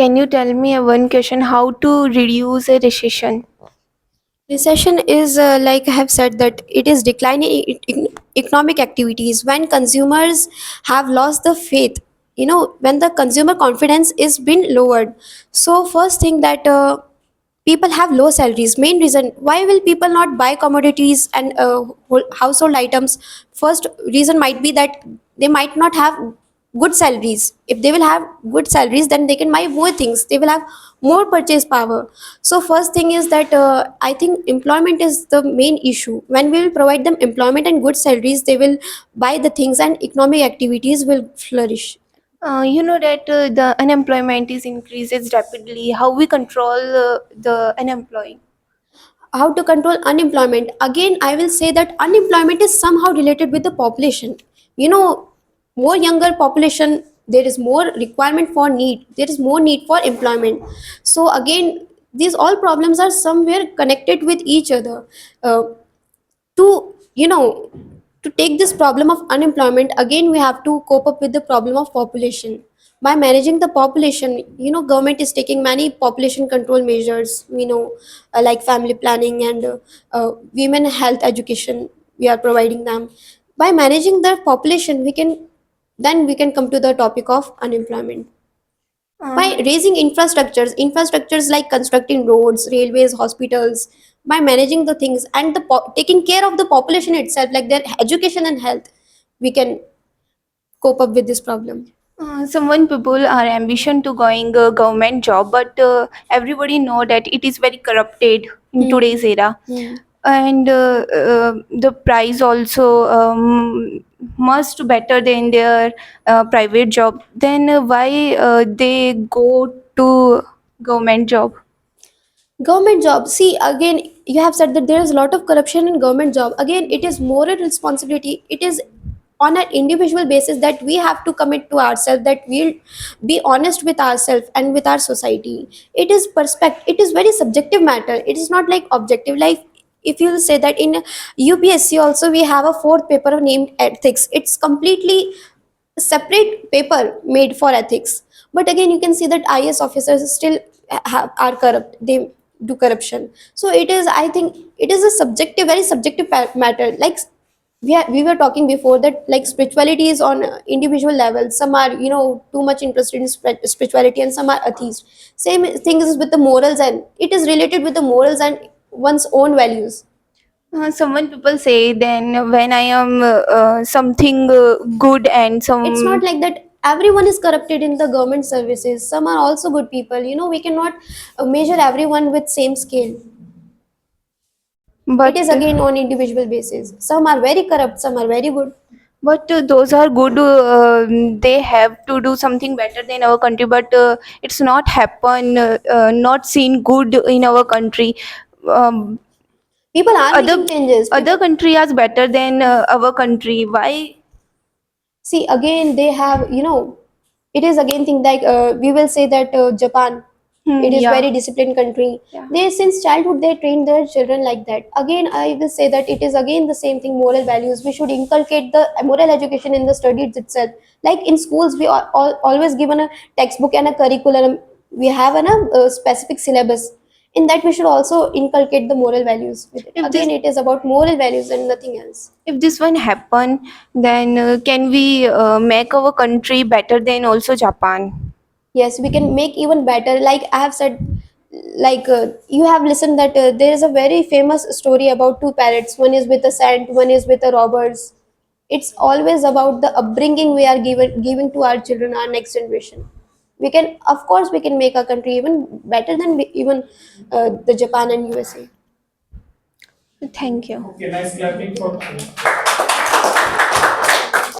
Can you tell me one question how to reduce a recession? Recession is, like I have said, that it is declining economic activities when consumers have lost the faith. When the consumer confidence is been lowered. So first thing that people have low salaries. Main reason why will people not buy commodities and household items. First reason might be that they might not have good salaries. If they will have good salaries, then they can buy more things, they will have more purchase power. So first thing is that I think employment is the main issue. When we will provide them employment and good salaries, they will buy the things and economic activities will flourish. You know that the unemployment is increases rapidly. How we control the unemployed? How to control unemployment? Again, I will say that unemployment is somehow related with the population. you know More younger population, there is more requirement for need, there is more need for employment. So again, these all problems are somewhere connected with each other. Uh, to you know to take this problem of unemployment, again we have to cope up with the problem of population. By managing the population, government is taking many population control measures, like family planning and women health education we are providing them. By managing the population, we can come to the topic of unemployment. By Uh, raising infrastructures like constructing roads, railways, hospitals. By managing the things and taking care of the population itself, like their education and health, we can cope up with this problem. Someone people are ambition to going a government job, but everybody know that it is very corrupted in Hmm. today's era, Hmm. and the price also must better than their private job. Then why they go to government job? Government job, see, again, you have said that there is a lot of corruption in government job. Again, it is moral responsibility, it is on an individual basis that we have to commit to ourselves, that we'll be honest with ourselves and with our society. It is it is very subjective matter, it is not like objective. Like, if you say that in UPSC also we have a fourth paper named ethics, it's completely separate paper made for ethics. But again, you can see that IS officers still are corrupt, they do corruption. So it is, I think, it is a subjective, very subjective matter. Like, we were talking before that, like, spirituality is on individual level. Some are, too much interested in spirituality, and some are atheist. Same thing is with the morals, and it is related with the morals and one's own values. Someone people say then when I am something good and It's not some, like that everyone is corrupted in the government services. Some are also good people. We cannot measure everyone with same scale. It but is again on individual basis. Some are very corrupt, some are very good. those are good. They have to do something better than our country, but it's not happen. Not seen good in our country. Um, People are other making changes. other People, country is better than our country. Why? see, again, they have, it is again thing like, we will say that Japan, it is Yeah, very disciplined country. yeah. They, since childhood, they train their children like that. Again, I will say that it is again the same thing, moral values. We should inculcate the moral education in the studies itself. Like in schools, we are always given a textbook and a curriculum. We have a specific syllabus. In that, we should also inculcate the moral values with it. If this Again, it is about moral values and nothing else. if this one happen, then can we make our country better than also Japan? Yes, we can make even better. Like I have said, like, you have listened that there is a very famous story about two parrots. One is with a saint, one is with a robbers. It's always about the upbringing we are giving to our children, our next generation. We can, of course, we can make our country even better than even the Japan and USA. Thank you. Okay, nice clapping for.